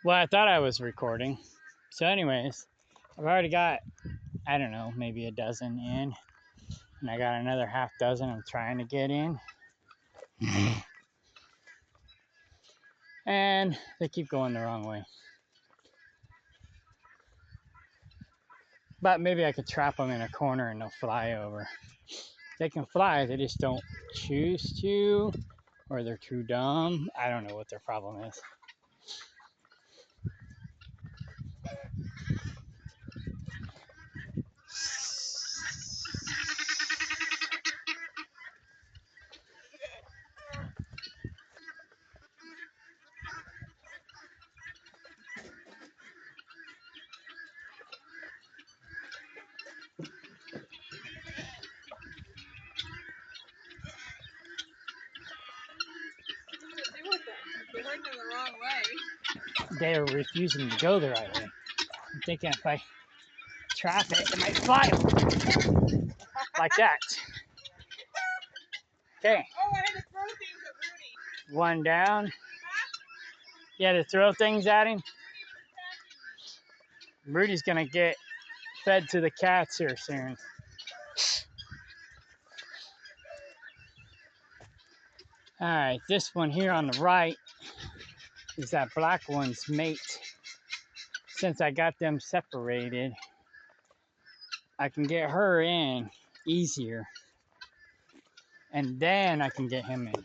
Well, I thought I was recording. So, anyways, I've already got, I don't know, maybe a dozen in. And I got another half dozen I'm trying to get in. And they keep going the wrong way. But maybe I could trap them in a corner and they'll fly over. They can fly, they just don't choose to, or they're too dumb. I don't know what their problem is. You're going the wrong way. They are refusing to go the right way. I'm thinking if I trap it, it might fly like that. Okay. Oh, I had to throw things at Rudy. One down. You had to throw things at him. Rudy's gonna get fed to the cats here soon. All right, this one here on the right is that black one's mate. Since I got them separated, I can get her in easier. And then I can get him in.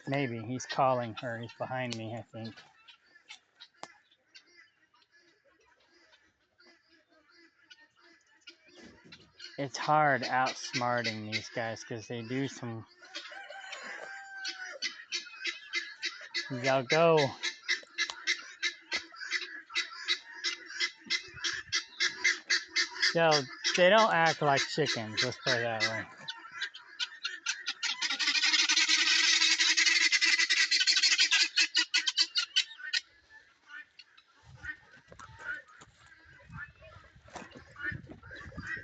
Maybe he's calling her. He's behind me, I think. It's hard outsmarting these guys because they do some. They'll go. They don't act like chickens, let's put it that way.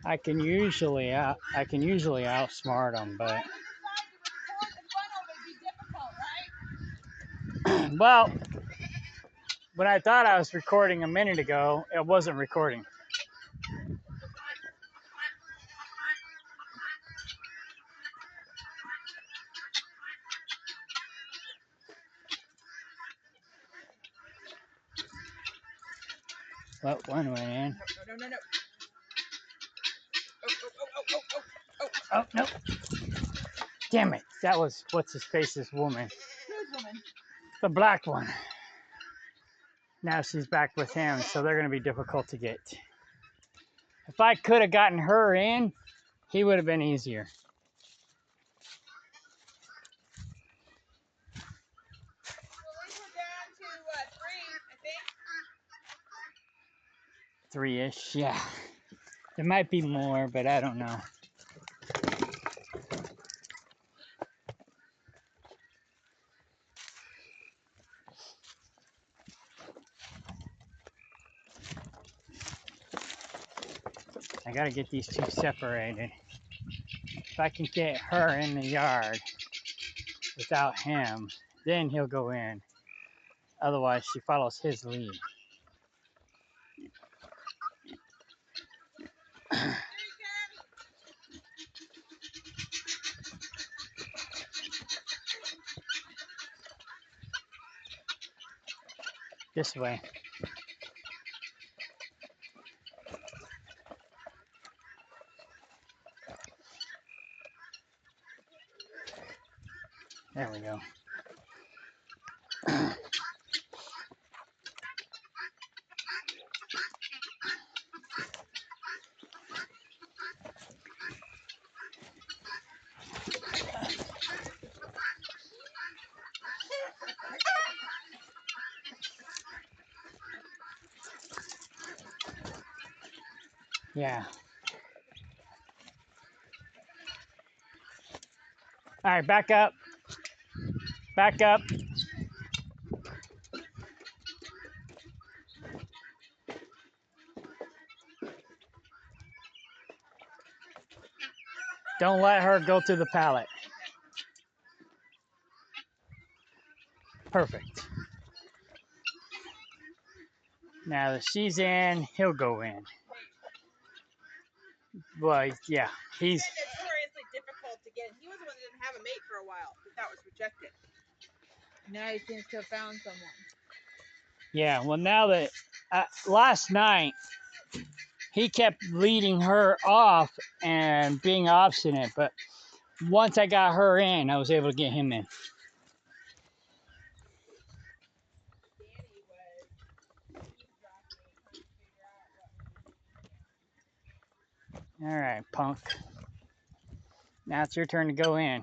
I can usually outsmart them, but well, when I thought I was recording a minute ago, it wasn't recording. Well, one went in. No. Oh, no. Damn it. That was, what's his face's woman. Whose woman? The black one. Now she's back with him, so they're going to be difficult to get. If I could have gotten her in, he would have been easier. Well, we were down to 3, I think. 3-ish, yeah. There might be more, but I don't know. I gotta get these two separated. If I can get her in the yard without him, then he'll go in. Otherwise, she follows his lead. This way. There we go. Yeah. All right, back up. Back up. Don't let her go to the pallet. Perfect. Now that she's in, he'll go in. Well, yeah, he's... It's notoriously difficult to get. He was the one that didn't have a mate for a while, but that was rejected. Now he seems to have found someone. Yeah, well, now that... last night, he kept leading her off and being obstinate, but once I got her in, I was able to get him in. All right, punk. Now it's your turn to go in.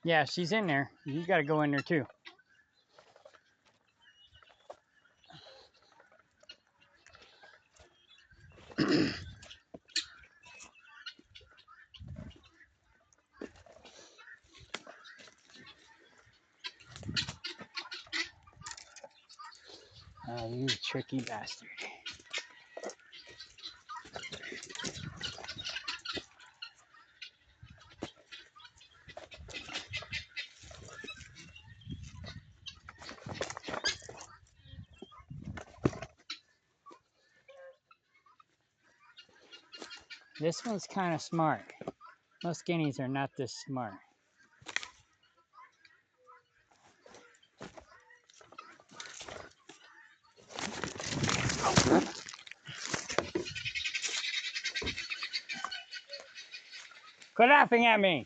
Yeah, she's in there. You got to go in there too. Oh, you tricky bastard. This one's kind of smart. Most guineas are not this smart. Quit laughing at me!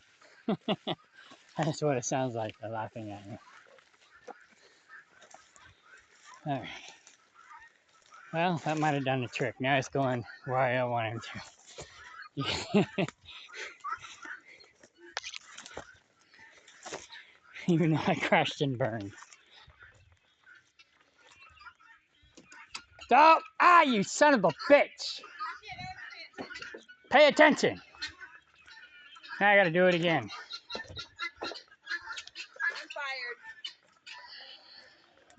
That's what it sounds like, they're laughing at me. All right. Well, that might have done the trick. Now it's going where I want him to. Even though I crashed and burned. Stop! Ah, you son of a bitch! Pay attention! Now I gotta do it again. I'm fired.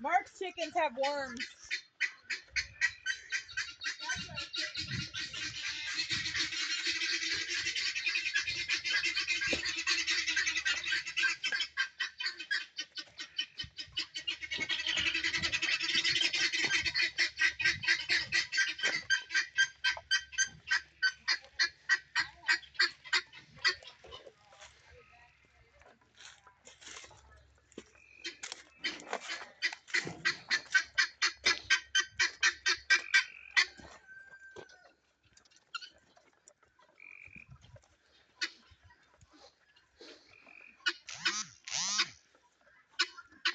Mark's chickens have worms.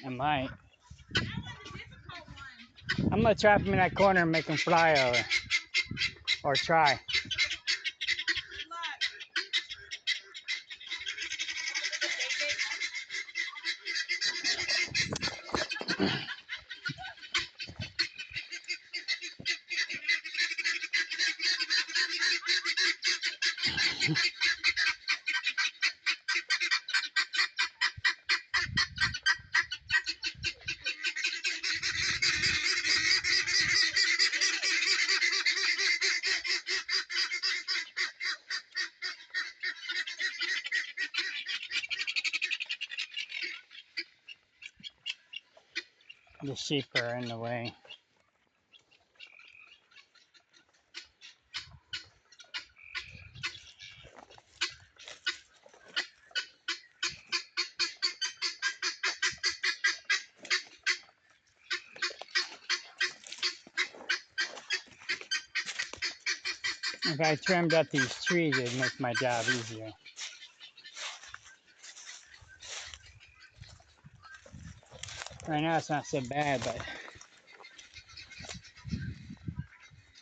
I might. I'm gonna trap him in that corner and make him fly over. Or try. The sheep are in the way. If I trimmed up these trees, it'd make my job easier. Right now it's not so bad, but...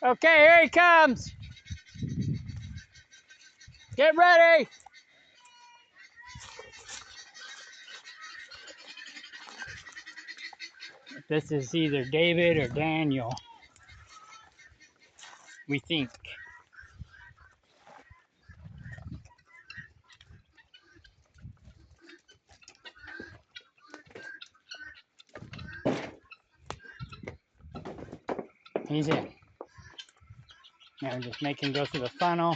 Okay, here he comes! Get ready! This is either David or Daniel, we think. He's in. Now we're just making him go through the funnel.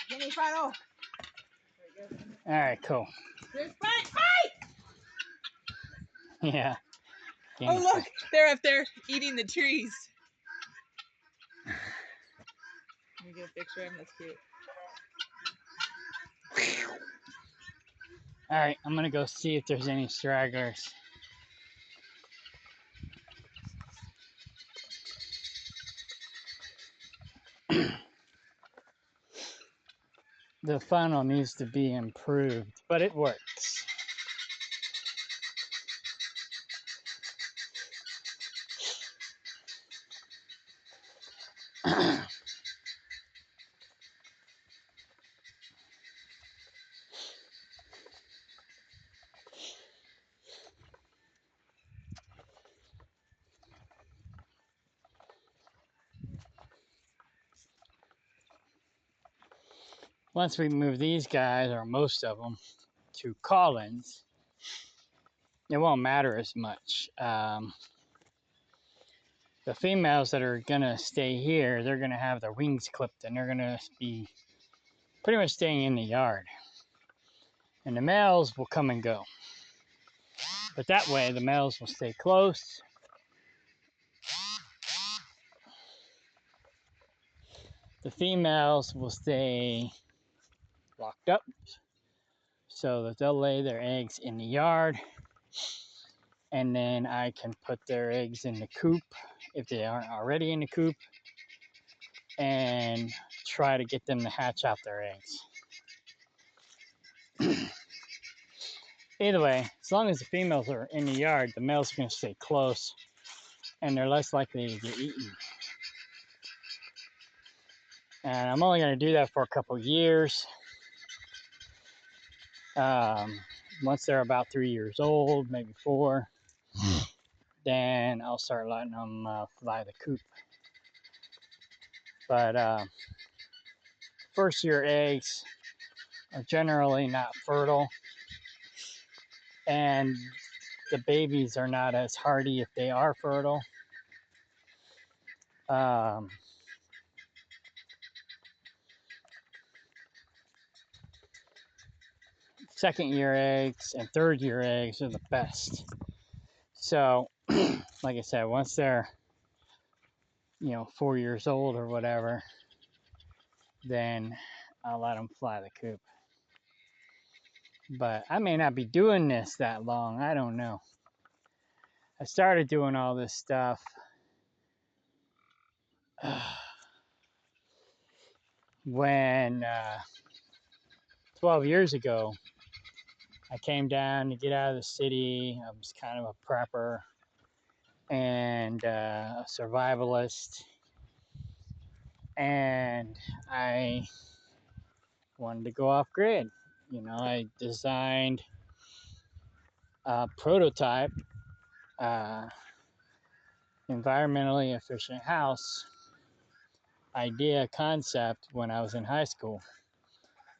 Guinea funnel. All right, cool. There's fight! Yeah. Oh look, they're up there eating the trees. Let me get a picture of him. That's cute. All right, I'm gonna go see if there's any stragglers. The funnel needs to be improved, but it works. Once we move these guys, or most of them, to Collins, it won't matter as much. The females that are gonna stay here, they're gonna have their wings clipped and they're gonna be pretty much staying in the yard. And the males will come and go. But that way, the males will stay close. The females will stay locked up so that they'll lay their eggs in the yard. And then I can put their eggs in the coop if they aren't already in the coop and try to get them to hatch out their eggs. Either way, as long as the females are in the yard, the males are going to stay close and they're less likely to get eaten. And I'm only going to do that for a couple years. Once they're about 3 years old, maybe 4, then I'll start letting them fly the coop. But first year eggs are generally not fertile, and the babies are not as hardy if they are fertile. Second year eggs and third year eggs are the best. So, like I said, once they're 4 years old or whatever, then I'll let them fly the coop. But I may not be doing this that long. I don't know. I started doing all this stuff when 12 years ago, I came down to get out of the city. I was kind of a prepper and a survivalist. And I wanted to go off grid. I designed a prototype, environmentally efficient house idea concept when I was in high school.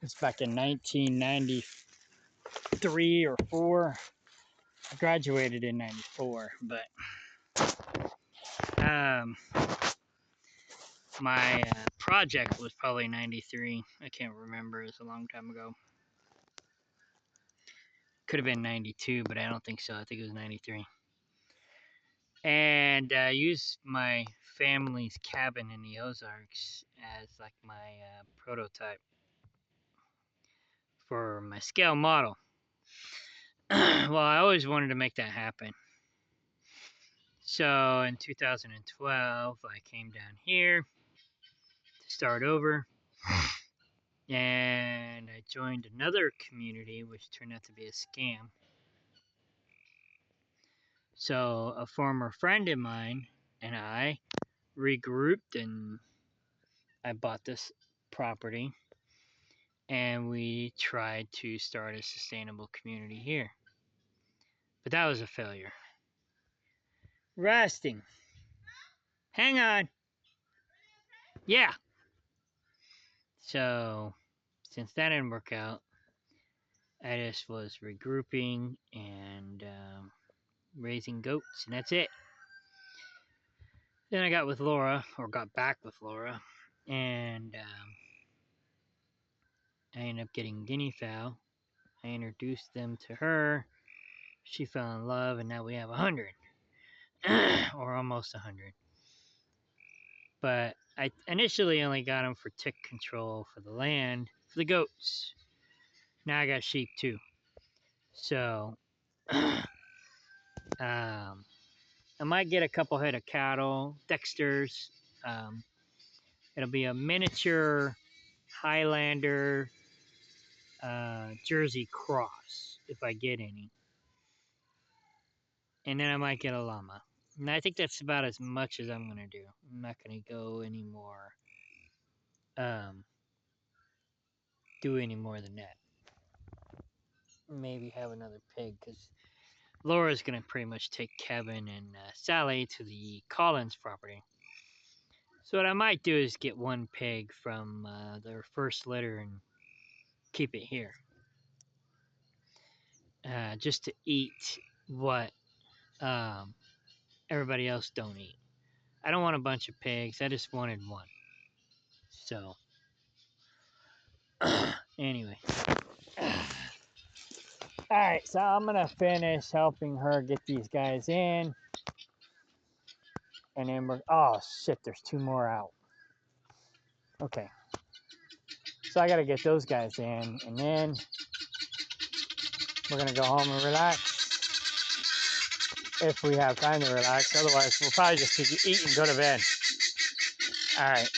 It's back in 1993 or 4. I graduated in 94, but my project was probably 93. I can't remember. It's a long time ago. Could have been 92, but I don't think so. I think it was 93. And I used my family's cabin in the Ozarks as like my prototype for my scale model. Well, I always wanted to make that happen. So in 2012, I came down here to start over. And I joined another community, which turned out to be a scam. So a former friend of mine and I regrouped, and I bought this property, and we tried to start a sustainable community here. But that was a failure. Resting. Hang on. Yeah. So, since that didn't work out, I just was regrouping and raising goats, and that's it. Then I got with Laura, or got back with Laura, and I ended up getting guinea fowl. I introduced them to her. She fell in love, and now we have 100, or almost 100. But I initially only got them for tick control for the land, for the goats. Now I got sheep too. So, I might get a couple head of cattle, Dexters. It'll be a miniature Highlander Jersey cross if I get any. And then I might get a llama. And I think that's about as much as I'm going to do. I'm not going to go any more, do any more than that. Maybe have another pig because Laura's going to pretty much take Kevin and Sally to the Collins property. So what I might do is get one pig from their first litter and keep it here. Just to eat what everybody else don't eat. I don't want a bunch of pigs. I just wanted one. So, anyway. Alright, so I'm going to finish helping her get these guys in. And then we're... Oh, shit, there's 2 more out. Okay. So I got to get those guys in. And then we're going to go home and relax. If we have time to relax. Otherwise, we'll probably just eat and go to bed. Alright.